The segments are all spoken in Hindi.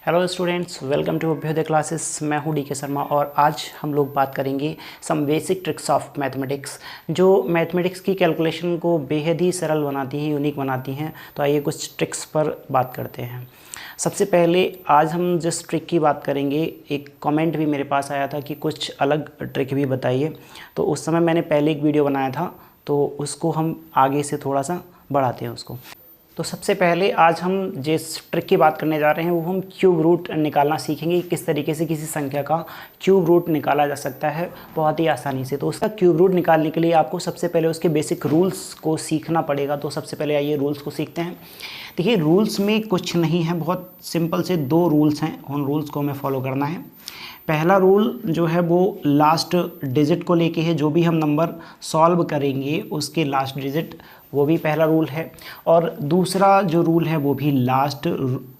Hello students, welcome to Abhyudaya classes. मैं हूं डी.के. शर्मा और आज हम लोग बात करेंगे some basic tricks of mathematics जो मैथमेटिक्स की कैलकुलेशन को बेहद ही सरल बनाती हैं, यूनिक बनाती हैं। तो आइए कुछ ट्रिक्स पर बात करते हैं। सबसे पहले आज हम जिस ट्रिक की बात करेंगे, एक कमेंट भी मेरे पास आया था कि कुछ अलग ट्रिक भी बताइए। तो उस समय मैंने पहले एक वीडियो बनाया था, तो उसको हम आगे से थोड़ा सा बढ़ाते हैं उसको। तो सबसे पहले आज हम जिस ट्रिक की बात करने जा रहे हैं वो हम क्यूब रूट निकालना सीखेंगे। किस तरीके से किसी संख्या का क्यूब रूट निकाला जा सकता है बहुत ही आसानी से। तो उसका क्यूब रूट निकालने के लिए आपको सबसे पहले उसके बेसिक रूल्स को सीखना पड़ेगा। तो सबसे पहले आइए रूल्स को सीखते हैं। देखिए, रूल्स में कुछ नहीं है, बहुत सिंपल से दो रूल्स हैं, उन रूल्स को हमें फॉलो करना है। पहला रूल जो है वो लास्ट डिजिट को लेके है, जो भी हम नंबर सॉल्व करेंगे उसके लास्ट डिजिट, वो भी पहला रूल है। और दूसरा जो रूल है वो भी लास्ट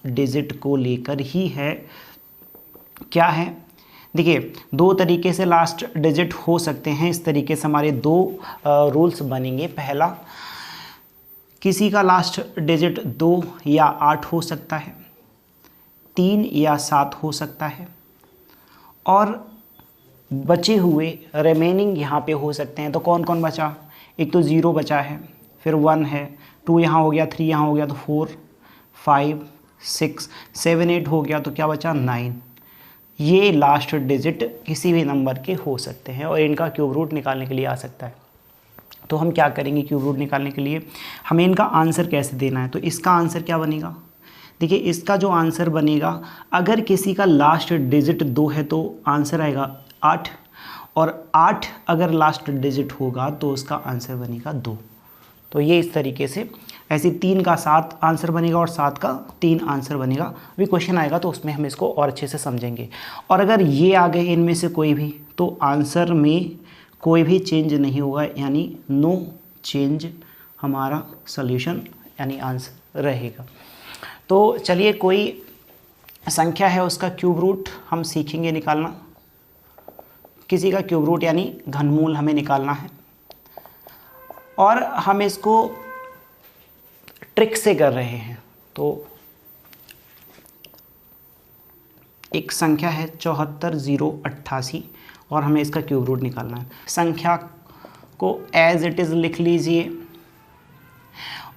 डिजिट को लेकर ही है। क्या है? देखिए, दो तरीके से लास्ट डिजिट हो सकते हैं। इस तरीके से हमारे दो रूल्स बनेंगे। पहला, किसी का लास्ट डिजिट 2 या 8 हो सकता है, 3 या 7 हो सकता है, और बचे हुए रिमेनिंग यहाँ पे हो सकते हैं। तो कौन कौन बचा? एक तो 0 बचा है, फिर 1 है, 2 यहाँ हो गया, 3 यहाँ हो गया, तो 4, 5, 6, 7, 8 हो गया, तो क्या बचा? 9। ये लास्ट डिजिट किसी भी नंबर के हो सकते हैं और इनका क्यूब रूट निकालने के लिए आ सकता है। तो हम क्या करेंगे क्यूब रूट निकालने के लिए? हमें इनका आंसर कैसे देना है? तो इसका आंसर क्या बनेगा? देखिए, इसका जो आंसर बनेगा, अगर किसी का लास्ट डिजिट 2 है तो आंसर आएगा 8, और 8 अगर लास्ट डिजिट होगा तो उसका आंसर बनेगा 2। तो ये इस तरीके से, ऐसे 3 का 7 आंसर बनेगा और 7 का 3 आंसर बनेगा। अभी क्वेश्चन आएगा तो उसमें हम इसको और अच्छे से समझेंगे। और अगर ये आ गए इनमें से कोई भी, तो आंसर में कोई भी चेंज नहीं होगा, यानी नो चेंज हमारा सॉल्यूशन यानी आंसर रहेगा। तो चलिए, कोई संख्या है उसका क्यूब रूट हम सीखेंगे निकालना। किसी का क्यूब रूट यानी घनमूल हमें निकालना है, और हम इसको ट्रिक से कर रहे हैं। तो एक संख्या है 74088 और हमें इसका क्यूब रूट निकालना है। संख्या को एज इट इज़ लिख लीजिए,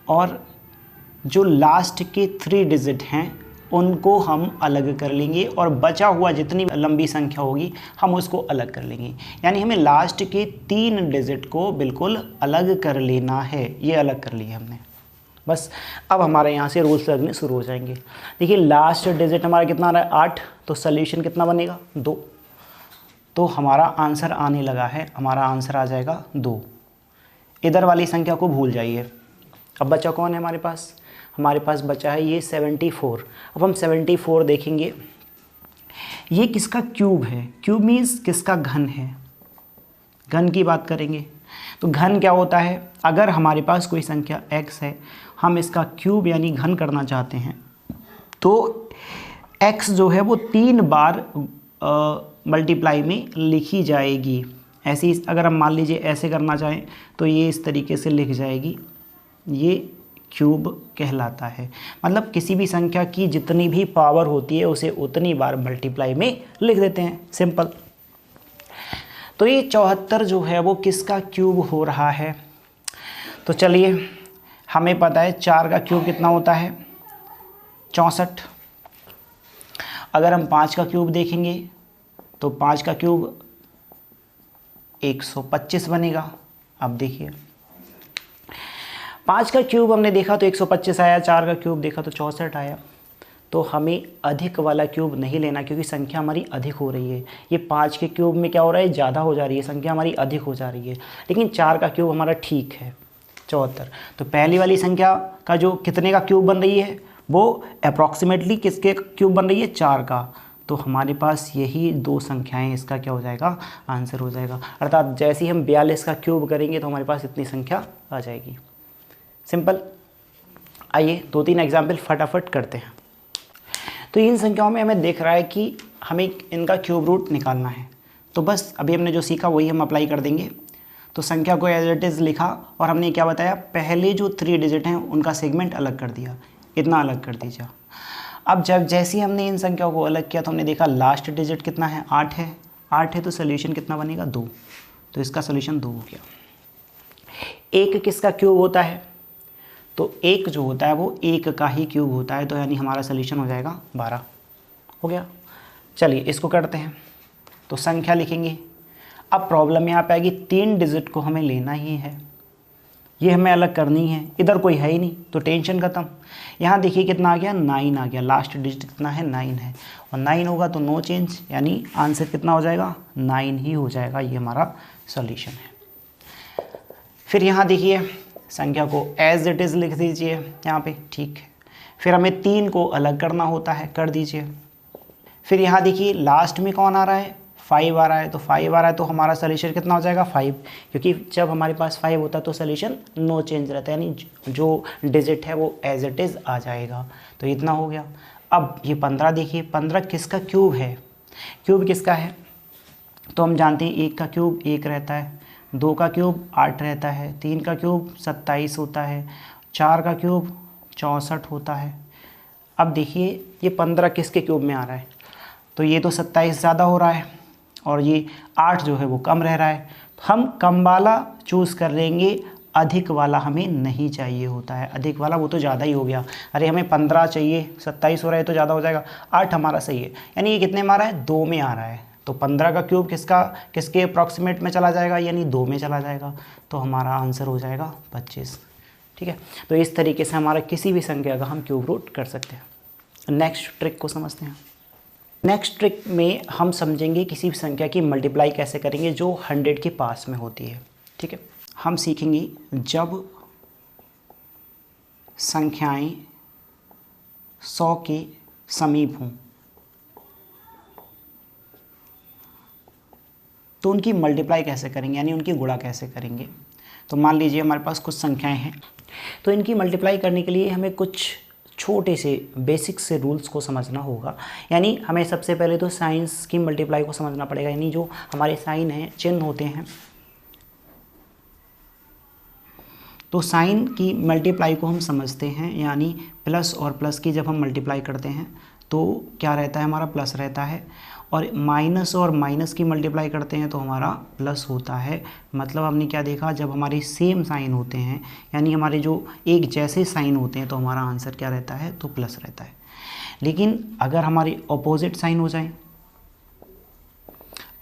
और जो लास्ट के 3 डिजिट हैं उनको हम अलग कर लेंगे, और बचा हुआ जितनी लंबी संख्या होगी हम उसको अलग कर लेंगे। यानी हमें लास्ट के 3 डिजिट को बिल्कुल अलग कर लेना है। ये अलग कर लिया हमने, बस। अब हमारे यहाँ से रूल्स लगने शुरू हो जाएंगे। देखिए, लास्ट डिजिट हमारा कितना आ रहा है? 8। तो सॉल्यूशन कितना बनेगा? 2। तो हमारा आंसर आने लगा है, हमारा आंसर आ जाएगा 2। इधर वाली संख्या को भूल जाइए। अब बचा कौन है हमारे पास? हमारे पास बचा है ये 74। अब हम 74 देखेंगे। ये किसका क्यूब है? क्यूब मीन्स किसका घन है? घन की बात करेंगे। तो घन क्या होता है? अगर हमारे पास कोई संख्या x है, हम इसका क्यूब यानी घन करना चाहते हैं, तो x जो है वो 3 बार मल्टीप्लाई में लिखी जाएगी। ऐसी अगर हम मान लीजिए ऐसे करना चाहें तो ये इस तरीके से लिख जाएगी। ये क्यूब कहलाता है। मतलब किसी भी संख्या की जितनी भी पावर होती है उसे उतनी बार मल्टीप्लाई में लिख देते हैं, सिंपल। तो ये 74 जो है वो किसका क्यूब हो रहा है? तो चलिए, हमें पता है 4 का क्यूब कितना होता है? 64। अगर हम 5 का क्यूब देखेंगे तो 5 का क्यूब 125 बनेगा। अब देखिए, 5 का क्यूब हमने देखा तो 125 आया, 4 का क्यूब देखा तो 64 आया। तो हमें अधिक वाला क्यूब नहीं लेना, क्योंकि संख्या हमारी अधिक हो रही है। ये 5 के क्यूब में क्या हो रहा है? ज़्यादा हो जा रही है, संख्या हमारी अधिक हो जा रही है। लेकिन 4 का क्यूब हमारा ठीक है, 74। तो पहली वाली संख्या का जो कितने का क्यूब बन रही है वो अप्रॉक्सीमेटली किसके क्यूब बन रही है? 4 का। तो हमारे पास यही 2 संख्याएं, इसका क्या हो जाएगा? आंसर हो जाएगा। अर्थात जैसे ही हम 42 का क्यूब करेंगे तो हमारे पास इतनी संख्या आ जाएगी, सिंपल। आइए 2-3 एग्जाम्पल फटाफट करते हैं। तो इन संख्याओं में हमें देख रहा है कि हमें इनका क्यूब रूट निकालना है। तो बस अभी हमने जो सीखा वही हम अप्लाई कर देंगे। तो संख्या को एज इट इज़ लिखा, और हमने क्या बताया? पहले जो 3 डिजिट हैं उनका सेगमेंट अलग कर दिया, इतना अलग कर दीजिए। अब जब जैसे ही हमने इन संख्याओं को अलग किया तो हमने देखा लास्ट डिजिट कितना है, 8 है। 8 है तो सोल्यूशन कितना बनेगा, 2। तो इसका सोल्यूशन 2 हो गया। एक किसका क्यूब होता है, तो एक जो होता है वो एक का ही क्यूब होता है, तो यानी हमारा सोल्यूशन हो जाएगा 12 हो गया। चलिए इसको करते हैं, तो संख्या लिखेंगे। अब प्रॉब्लम यहाँ पे आएगी, 3 डिजिट को हमें लेना ही है, ये हमें अलग करनी है, इधर कोई है ही नहीं तो टेंशन ख़त्म। यहाँ देखिए कितना आ गया, 9 आ गया, लास्ट डिजिट कितना है, 9 है, और 9 होगा तो नो चेंज, यानी आंसर कितना हो जाएगा, 9 ही हो जाएगा, ये हमारा सॉल्यूशन है। फिर यहाँ देखिए संख्या को एज इट इज़ लिख दीजिए यहाँ पे, ठीक है। फिर हमें 3 को अलग करना होता है, कर दीजिए। फिर यहाँ देखिए लास्ट में कौन आ रहा है, 5 आ रहा है, तो 5 आ रहा है तो हमारा सोल्यूशन कितना हो जाएगा, 5, क्योंकि जब हमारे पास 5 होता है तो सोल्यूशन नो चेंज रहता है, यानी जो डिजिट है वो एज इट इज़ आ जाएगा, तो इतना हो गया। अब ये 15 देखिए, 15 किसका क्यूब है, क्यूब किसका है, तो हम जानते हैं 1 का क्यूब 1 रहता है, 2 का क्यूब 8 रहता है, 3 का क्यूब 27 होता है, 4 का क्यूब 64 होता है। अब देखिए ये 15 किसके क्यूब में आ रहा है, तो ये तो 27 ज़्यादा हो रहा है और ये 8 जो है वो कम रह रहा है, तो हम कम वाला चूज़ कर लेंगे, अधिक वाला हमें नहीं चाहिए होता है। अधिक वाला वो तो ज़्यादा ही हो गया, अरे हमें 15 चाहिए, 27 हो रहा है तो ज़्यादा हो जाएगा, 8 हमारा सही है, यानी ये कितने में आ रहा है, 2 में आ रहा है, तो 15 का क्यूब किसके अप्रॉक्सीमेट में चला जाएगा, यानी 2 में चला जाएगा, तो हमारा आंसर हो जाएगा 25। ठीक है, तो इस तरीके से हमारा किसी भी संख्या का हम क्यूब रूट कर सकते हैं। नेक्स्ट ट्रिक को समझते हैं। नेक्स्ट ट्रिक में हम समझेंगे किसी भी संख्या की मल्टीप्लाई कैसे करेंगे जो 100 के पास में होती है। ठीक है, हम सीखेंगे जब संख्याएं 100 के समीप हों तो उनकी मल्टीप्लाई कैसे करेंगे, यानी उनकी गुणा कैसे करेंगे। तो मान लीजिए हमारे पास कुछ संख्याएं हैं, तो इनकी मल्टीप्लाई करने के लिए हमें कुछ छोटे से बेसिक से रूल्स को समझना होगा। यानी हमें सबसे पहले तो साइंस की मल्टीप्लाई को समझना पड़ेगा, यानी जो हमारे साइन हैं, चिन्ह होते हैं, तो साइन की मल्टीप्लाई को हम समझते हैं, यानी प्लस और प्लस की जब हम मल्टीप्लाई करते हैं तो क्या रहता है, हमारा प्लस रहता है, और माइनस और माइनस की मल्टीप्लाई करते हैं तो हमारा प्लस होता है। मतलब हमने क्या देखा, जब हमारे सेम साइन होते हैं, यानी हमारे जो एक जैसे साइन होते हैं, तो हमारा आंसर क्या रहता है, तो प्लस रहता है। लेकिन अगर हमारे अपोजिट साइन हो जाए,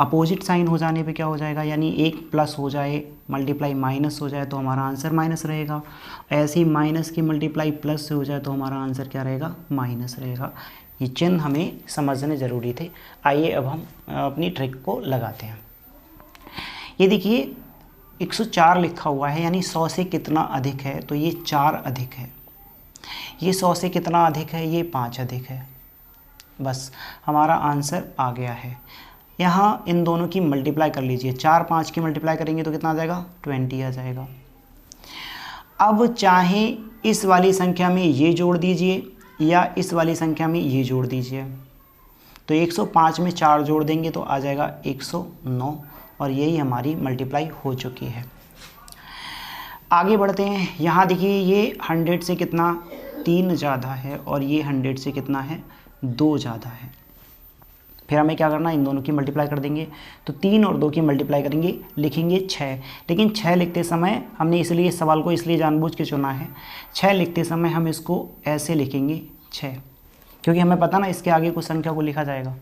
अपोजिट साइन हो जाने पे क्या हो जाएगा, यानी एक प्लस हो जाए मल्टीप्लाई माइनस हो जाए तो हमारा आंसर माइनस रहेगा। ऐसे ही माइनस की मल्टीप्लाई प्लस से हो जाए तो हमारा आंसर क्या रहेगा, माइनस रहेगा। ये चिन्ह हमें समझने ज़रूरी थे। आइए अब हम अपनी ट्रिक को लगाते हैं। ये देखिए 104 लिखा हुआ है, यानी 100 से कितना अधिक है, तो ये 4 अधिक है। ये 100 से कितना अधिक है, ये 5 अधिक है। बस हमारा आंसर आ गया है। यहाँ इन दोनों की मल्टीप्लाई कर लीजिए, 4 5 की मल्टीप्लाई करेंगे तो कितना आ जाएगा, 20 आ जाएगा। अब चाहे इस वाली संख्या में ये जोड़ दीजिए या इस वाली संख्या में ये जोड़ दीजिए, तो 105 में 4 जोड़ देंगे तो आ जाएगा 109, और यही हमारी मल्टीप्लाई हो चुकी है। आगे बढ़ते हैं। यहाँ देखिए ये 100 से कितना 3 ज़्यादा है और ये 100 से कितना है 2 ज़्यादा है। फिर हमें क्या करना है, इन दोनों की मल्टीप्लाई कर देंगे, तो 3 और 2 की मल्टीप्लाई करेंगे, लिखेंगे 6। लेकिन 6 लिखते समय हमने इसलिए इस सवाल को इसलिए जानबूझ के चुना है, 6 लिखते समय हम इसको ऐसे लिखेंगे 6, क्योंकि हमें पता ना इसके आगे कुछ संख्या को लिखा जाएगा।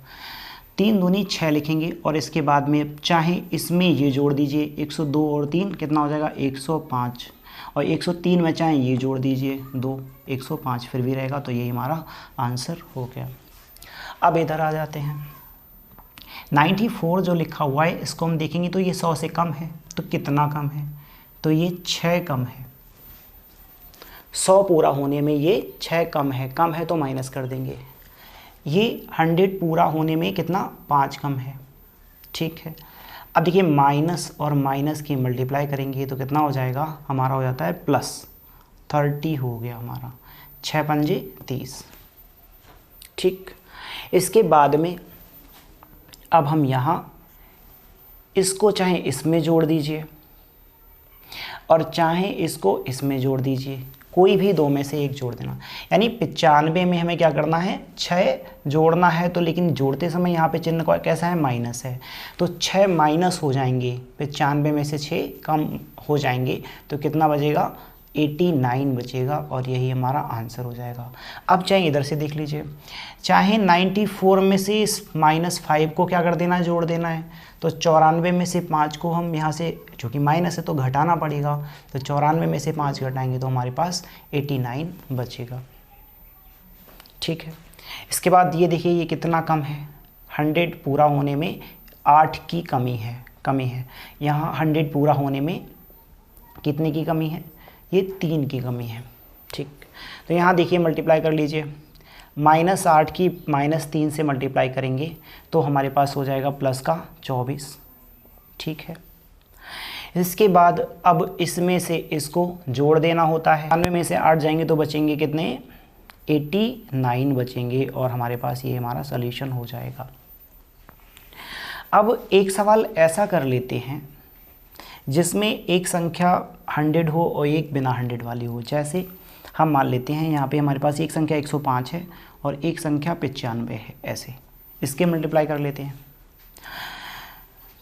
3 दूनी 6 लिखेंगे और इसके बाद में चाहे इसमें ये जोड़ दीजिए, 102 और 3 कितना हो जाएगा 105, और 103 में चाहे ये जोड़ दीजिए 2, 105 फिर भी रहेगा, तो यही हमारा आंसर हो गया। अब इधर आ जाते हैं। 94 जो लिखा हुआ है इसको हम देखेंगे तो ये 100 से कम है, तो कितना कम है, तो ये 6 कम है। 100 पूरा होने में ये 6 कम है तो माइनस कर देंगे। ये 100 पूरा होने में कितना 5 कम है, ठीक है। अब देखिए माइनस और माइनस की मल्टीप्लाई करेंगे तो कितना हो जाएगा, हमारा हो जाता है प्लस 30 हो गया हमारा, 6 पंजे 30, ठीक। इसके बाद में अब हम यहाँ इसको चाहे इसमें जोड़ दीजिए और चाहे इसको इसमें जोड़ दीजिए, कोई भी दो में से एक जोड़ देना। यानी 95 में हमें क्या करना है, 6 जोड़ना है, तो लेकिन जोड़ते समय यहाँ पे चिन्ह कैसा है, माइनस है, तो 6 माइनस हो जाएंगे, 95 में से 6 कम हो जाएंगे, तो कितना बचेगा, 89 बचेगा, और यही हमारा आंसर हो जाएगा। अब चाहे इधर से देख लीजिए, चाहे 94 में से इस -5 को क्या कर देना है, जोड़ देना है, तो 94 में से 5 को हम यहाँ से, चूँकि माइनस है तो घटाना पड़ेगा, तो 94 में से 5 घटाएंगे तो हमारे पास 89 बचेगा। ठीक है, इसके बाद ये देखिए ये कितना कम है, 100 पूरा होने में 8 की कमी है। यहाँ 100 पूरा होने में कितने की कमी है, ये 3 की कमी है। ठीक, तो यहाँ देखिए मल्टीप्लाई कर लीजिए, -8 की -3 से मल्टीप्लाई करेंगे तो हमारे पास हो जाएगा प्लस का 24। ठीक है, इसके बाद अब इसमें से इसको जोड़ देना होता है, 92 में से 8 जाएंगे तो बचेंगे कितने, 89 बचेंगे, और हमारे पास ये हमारा सॉल्यूशन हो जाएगा। अब एक सवाल ऐसा कर लेते हैं जिसमें एक संख्या 100 हो और एक बिना 100 वाली हो। जैसे हम मान लेते हैं यहाँ पे हमारे पास एक संख्या 105 है और एक संख्या 95 है, ऐसे इसके मल्टीप्लाई कर लेते हैं।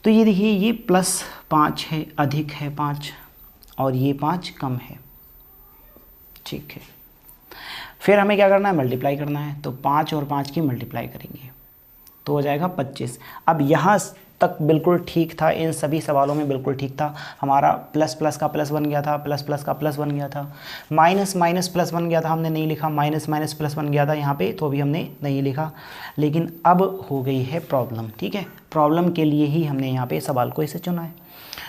तो ये देखिए ये +5 है, अधिक है 5, और ये 5 कम है। ठीक है, फिर हमें क्या करना है, मल्टीप्लाई करना है, तो 5 और 5 की मल्टीप्लाई करेंगे तो हो जाएगा 25। अब यहाँ तक बिल्कुल ठीक था, इन सभी सवालों में बिल्कुल ठीक था, हमारा प्लस प्लस का प्लस बन गया था, प्लस प्लस का प्लस बन गया था, माइनस माइनस प्लस बन गया था, हमने नहीं लिखा, माइनस माइनस प्लस बन गया था यहाँ पे, तो भी हमने नहीं लिखा। लेकिन अब हो गई है प्रॉब्लम। ठीक है, प्रॉब्लम के लिए ही हमने यहाँ पे सवाल को इसे चुना है।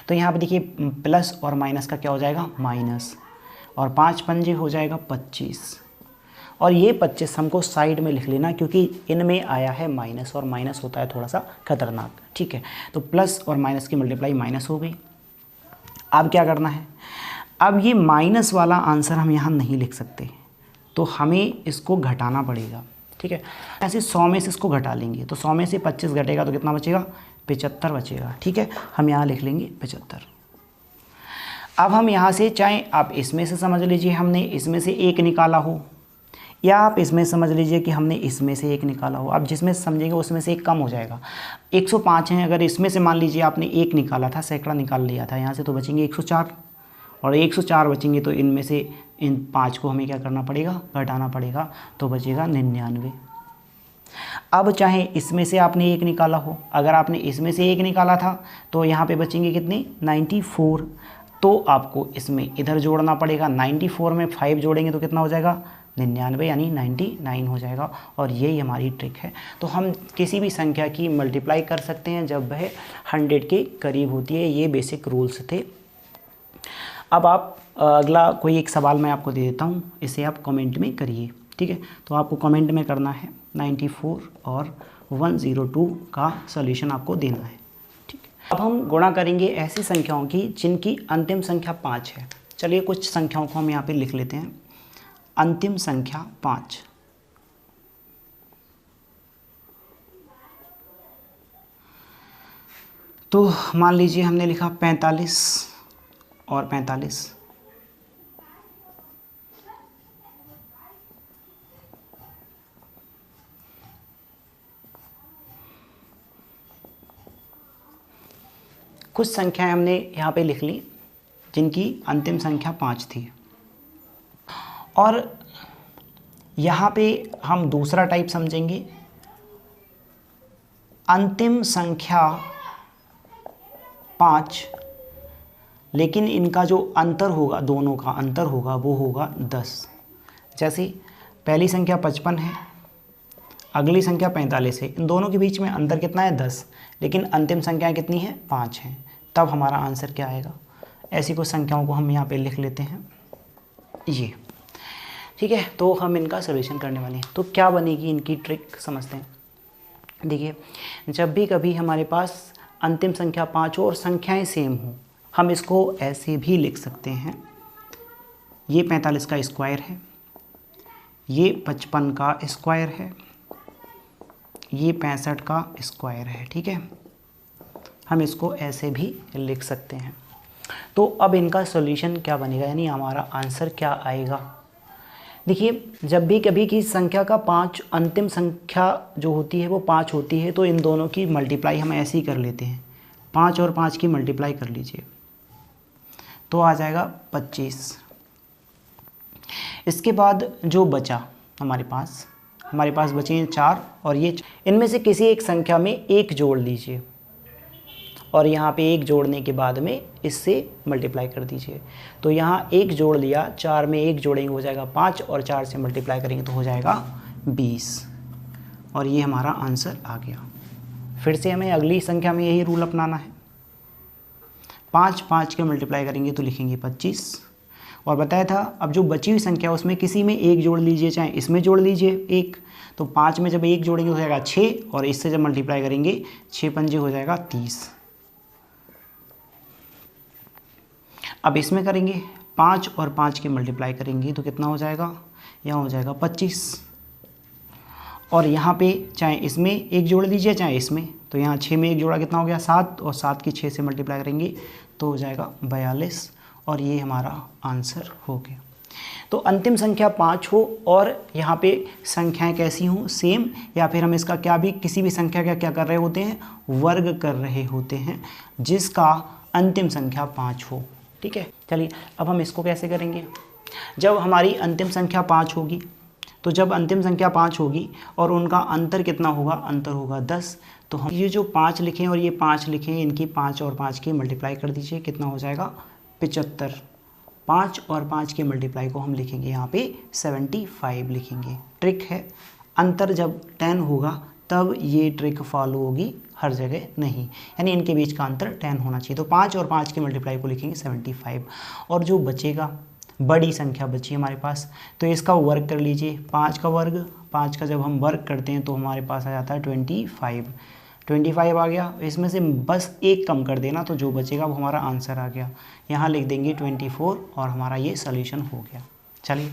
तो यहाँ पे देखिए प्लस और माइनस का क्या हो जाएगा, माइनस, और 5 पंजे हो जाएगा 25, और ये 25 हमको साइड में लिख लेना क्योंकि इनमें आया है माइनस, और माइनस होता है थोड़ा सा खतरनाक। ठीक है, तो प्लस और माइनस की मल्टीप्लाई माइनस हो गई। अब क्या करना है, अब ये माइनस वाला आंसर हम यहाँ नहीं लिख सकते, तो हमें इसको घटाना पड़ेगा। ठीक है, ऐसे 100 में से इसको घटा लेंगे, तो 100 में से 25 घटेगा तो कितना बचेगा, 75 बचेगा। ठीक है, हम यहाँ लिख लेंगे 75। अब हम यहाँ से, चाहे आप इसमें से समझ लीजिए हमने इसमें से एक निकाला हो, या आप इसमें समझ लीजिए कि हमने इसमें से एक निकाला हो। आप जिसमें समझेंगे उसमें से एक कम हो जाएगा। 105 हैं, अगर इसमें से मान लीजिए आपने एक निकाला था, सैकड़ा निकाल लिया था यहाँ से, तो बचेंगे 104, और 104 बचेंगे तो इनमें से इन 5 को हमें क्या करना पड़ेगा, घटाना पड़ेगा, तो बचेगा 99। अब चाहे इसमें से आपने एक निकाला हो, अगर आपने इसमें से एक निकाला था तो यहाँ पे बचेंगे कितने, 94, तो आपको इसमें इधर जोड़ना पड़ेगा। 94 में 5 जोड़ेंगे तो कितना हो जाएगा, 99, यानी 99 हो जाएगा। और यही हमारी ट्रिक है। तो हम किसी भी संख्या की मल्टीप्लाई कर सकते हैं जब वह 100 के करीब होती है। ये बेसिक रूल्स थे। अब आप अगला कोई एक सवाल मैं आपको दे देता हूँ, इसे आप कमेंट में करिए। ठीक है, तो आपको कमेंट में करना है 94 और 102 का सॉल्यूशन आपको देना है। ठीक है, अब हम गुणा करेंगे ऐसी संख्याओं की जिनकी अंतिम संख्या 5 है। चलिए कुछ संख्याओं को हम यहाँ पे लिख लेते हैं। अंतिम संख्या 5, तो मान लीजिए हमने लिखा 45 और 45। कुछ संख्याएं हमने यहाँ पे लिख ली जिनकी अंतिम संख्या 5 थी, और यहाँ पे हम दूसरा टाइप समझेंगे। अंतिम संख्या 5, लेकिन इनका जो अंतर होगा, दोनों का अंतर होगा, वो होगा 10। जैसे पहली संख्या 55 है, अगली संख्या 45 है, इन दोनों के बीच में अंतर कितना है, 10, लेकिन अंतिम संख्याएं कितनी है, 5 हैं। तब हमारा आंसर क्या आएगा। ऐसी कुछ संख्याओं को हम यहाँ पे लिख लेते हैं ये। ठीक है, तो हम इनका सॉल्यूशन करने वाले हैं। तो क्या बनेगी इनकी ट्रिक समझते हैं। देखिए, जब भी कभी हमारे पास अंतिम संख्या 5 हो और संख्याएं सेम हो, हम इसको ऐसे भी लिख सकते हैं। ये 45 का स्क्वायर है, ये 55 का स्क्वायर है, ये 65 का स्क्वायर है। ठीक है, हम इसको ऐसे भी लिख सकते हैं। तो अब इनका सॉल्यूशन क्या बनेगा, यानी हमारा आंसर क्या आएगा। देखिए, जब भी कभी की संख्या का 5 अंतिम संख्या जो होती है वो 5 होती है, तो इन दोनों की मल्टीप्लाई हम ऐसे ही कर लेते हैं। 5 और 5 की मल्टीप्लाई कर लीजिए तो आ जाएगा 25। इसके बाद जो बचा हमारे पास बचे हैं 4 और ये, इनमें से किसी एक संख्या में 1 जोड़ लीजिए और यहाँ पे 1 जोड़ने के बाद में इससे मल्टीप्लाई कर दीजिए। तो यहाँ 1 जोड़ लिया, 4 में 1 जोड़ेंगे हो जाएगा 5 और 4 से मल्टीप्लाई करेंगे तो हो जाएगा 20 और ये हमारा आंसर आ गया। फिर से हमें अगली संख्या में यही रूल अपनाना है। 5 के मल्टीप्लाई करेंगे तो लिखेंगे 25 और बताया था अब जो बची हुई संख्या उसमें किसी में 1 जोड़ लीजिए, चाहे इसमें जोड़ लीजिए 1। तो 5 में जब 1 जोड़ेंगे हो जाएगा 6 और इससे जब मल्टीप्लाई करेंगे 6 पंजे हो जाएगा 30। अब इसमें करेंगे 5 और 5 के मल्टीप्लाई करेंगे तो कितना हो जाएगा, यहाँ हो जाएगा 25 और यहाँ पे चाहे इसमें 1 जोड़ लीजिए चाहे इसमें, तो यहाँ 6 में 1 जोड़ा कितना हो गया 7 और 7 की 6 से मल्टीप्लाई करेंगे तो हो जाएगा 42 और ये हमारा आंसर हो गया। तो अंतिम संख्या 5 हो और यहाँ पे संख्याएं कैसी हों, सेम, या फिर हम इसका क्या भी किसी भी संख्या का क्या कर रहे होते हैं, वर्ग कर रहे होते हैं जिसका अंतिम संख्या 5 हो। ठीक है, चलिए अब हम इसको कैसे करेंगे। जब हमारी अंतिम संख्या 5 होगी, तो जब अंतिम संख्या 5 होगी और उनका अंतर कितना होगा, अंतर होगा 10, तो हम ये जो 5 लिखें और ये 5 लिखें, इनकी 5 और 5 की मल्टीप्लाई कर दीजिए, कितना हो जाएगा 75। 5 और 5 की मल्टीप्लाई को हम लिखेंगे यहाँ पे 75 लिखेंगे। ट्रिक है, अंतर जब 10 होगा तब ये ट्रिक फॉलो होगी, हर जगह नहीं, यानी इनके बीच का अंतर 10 होना चाहिए। तो 5 और 5 की मल्टीप्लाई को लिखेंगे 75 और जो बचेगा, बड़ी संख्या बची हमारे पास, तो इसका वर्ग कर लीजिए। 5 का वर्ग, 5 का जब हम वर्ग करते हैं तो हमारे पास आ जाता है 25 आ गया। इसमें से बस 1 कम कर देना तो जो बचेगा वो हमारा आंसर आ गया। यहाँ लिख देंगे 24 और हमारा ये सॉल्यूशन हो गया। चलिए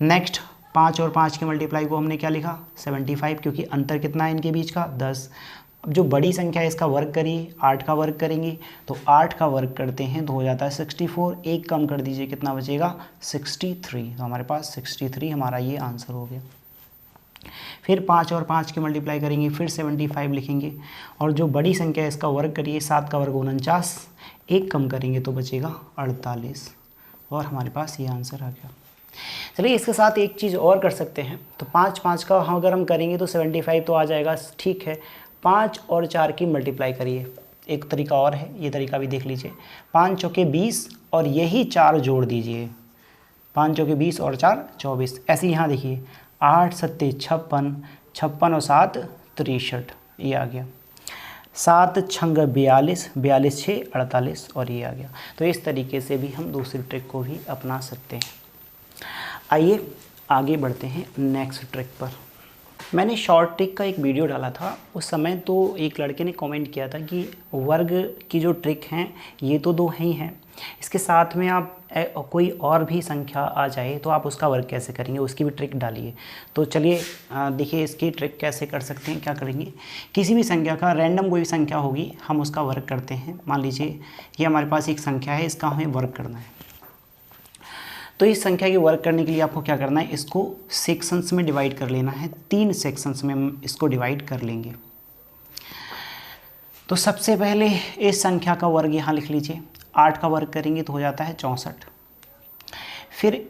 नेक्स्ट, 5 और 5 की मल्टीप्लाई को हमने क्या लिखा 75, क्योंकि अंतर कितना है इनके बीच का 10। अब जो बड़ी संख्या है इसका वर्ग करिए, 8 का वर्ग करेंगे तो 8 का वर्ग करते हैं तो हो जाता है 64। 1 कम कर दीजिए, कितना बचेगा 63। तो हमारे पास 63 हमारा ये आंसर हो गया। फिर 5 और 5 की मल्टीप्लाई करेंगे, फिर 75 लिखेंगे और जो बड़ी संख्या है इसका वर्ग करिए, 7 का वर्ग 49, 1 कम करेंगे तो बचेगा 48 और हमारे पास ये आंसर आ गया। चलिए इसके साथ एक चीज़ और कर सकते हैं, तो 5 का अगर हम करेंगे तो 75 तो आ जाएगा, ठीक है। 5 और 4 की मल्टीप्लाई करिए, एक तरीका और है, ये तरीका भी देख लीजिए। 5 चौके 20 और यही 4 जोड़ दीजिए, 5 चौके 20 और 4 24। ऐसे यहाँ देखिए 8 सत्ते 56, 56 और 7 63, ये आ गया। 7 छंग 42, 42 6 48 और ये आ गया। तो इस तरीके से भी हम दूसरी ट्रिक को भी अपना सकते हैं। आइए आगे बढ़ते हैं नेक्स्ट ट्रिक पर। मैंने शॉर्ट ट्रिक का एक वीडियो डाला था, उस समय तो एक लड़के ने कमेंट किया था कि वर्ग की जो ट्रिक हैं ये तो 2 ही हैं, इसके साथ में आप कोई और भी संख्या आ जाए तो आप उसका वर्ग कैसे करेंगे, उसकी भी ट्रिक डालिए। तो चलिए देखिए इसकी ट्रिक कैसे कर सकते हैं। क्या करेंगे, किसी भी संख्या का रैंडम कोई संख्या होगी, हम उसका वर्ग करते हैं। मान लीजिए ये हमारे पास एक संख्या है, इसका हमें वर्ग करना है। तो इस संख्या के वर्क करने के लिए आपको क्या करना है, इसको सेक्शंस में डिवाइड कर लेना है। 3 सेक्शंस में हम इसको डिवाइड कर लेंगे। तो सबसे पहले इस संख्या का वर्ग यहाँ लिख लीजिए, 8 का वर्ग करेंगे तो हो जाता है 64। फिर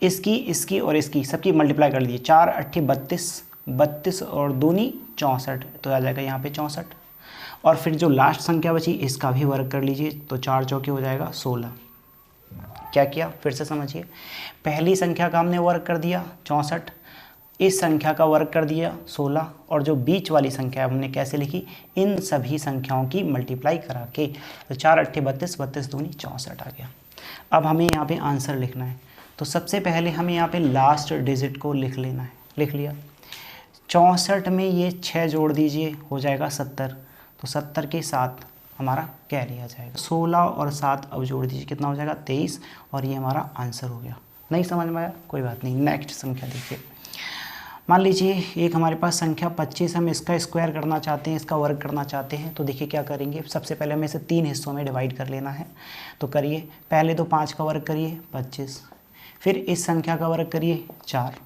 इसकी और इसकी सबकी मल्टीप्लाई कर लीजिए, 4 8 32, 32 और 2 64, तो आ जाएगा यहाँ पे 64। और फिर जो लास्ट संख्या बची इसका भी वर्ग कर लीजिए, तो 4 चौके हो जाएगा 16। क्या किया, फिर से समझिए, पहली संख्या का हमने वर्ग कर दिया 64, इस संख्या का वर्ग कर दिया 16 और जो बीच वाली संख्या हमने कैसे लिखी, इन सभी संख्याओं की मल्टीप्लाई करा के, तो 4 8 32, 32 2 64 आ गया। अब हमें यहाँ पे आंसर लिखना है, तो सबसे पहले हमें यहाँ पे लास्ट डिजिट को लिख लेना है। लिख लिया, 64 में ये 6 जोड़ दीजिए, हो जाएगा 70, तो 70 के साथ हमारा कैरी आ जाएगा। 16 और 7 अब जोड़ दीजिए, कितना हो जाएगा 23 और ये हमारा आंसर हो गया। नहीं समझ में आया, कोई बात नहीं, नेक्स्ट संख्या देखिए। मान लीजिए एक हमारे पास संख्या 25, हम इसका स्क्वायर करना चाहते हैं, इसका वर्ग करना चाहते हैं। तो देखिए क्या करेंगे, सबसे पहले हमें इसे 3 हिस्सों में डिवाइड कर लेना है। तो करिए, पहले तो 5 का वर्ग करिए 25, फिर इस संख्या का वर्ग करिए 4,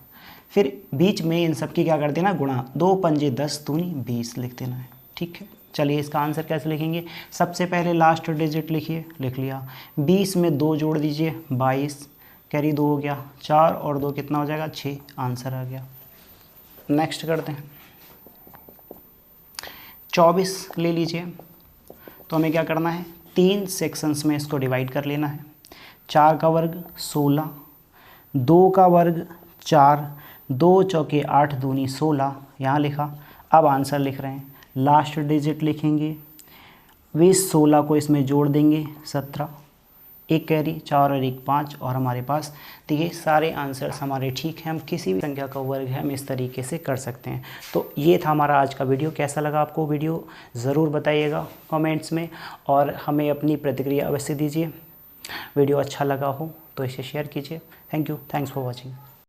फिर बीच में इन सब की क्या कर देना, गुणा। 2 पंजे 10 दूनी 20 लिख देना है। ठीक है, चलिए इसका आंसर कैसे लिखेंगे। सबसे पहले लास्ट डिजिट लिखिए, लिख लिया। 20 में 2 जोड़ दीजिए 22, कैरी 2 हो गया, 4 और 2 कितना हो जाएगा 6, आंसर आ गया। नेक्स्ट करते हैं, 24 ले लीजिए। तो हमें क्या करना है, 3 सेक्शंस में इसको डिवाइड कर लेना है। 4 का वर्ग 16, 2 का वर्ग 4, 2 चौके 8 दूनी 16, यहाँ लिखा। अब आंसर लिख रहे हैं, लास्ट डिजिट लिखेंगे, 20 16 को इसमें जोड़ देंगे 17, एक कैरी, 4 और 1 5, और हमारे पास देखिए सारे आंसर्स हमारे ठीक हैं। हम किसी भी संख्या का वर्ग है हम इस तरीके से कर सकते हैं। तो ये था हमारा आज का वीडियो। कैसा लगा आपको वीडियो ज़रूर बताइएगा कमेंट्स में, और हमें अपनी प्रतिक्रिया अवश्य दीजिए। वीडियो अच्छा लगा हो तो इसे शेयर कीजिए। Thank you, thanks for watching.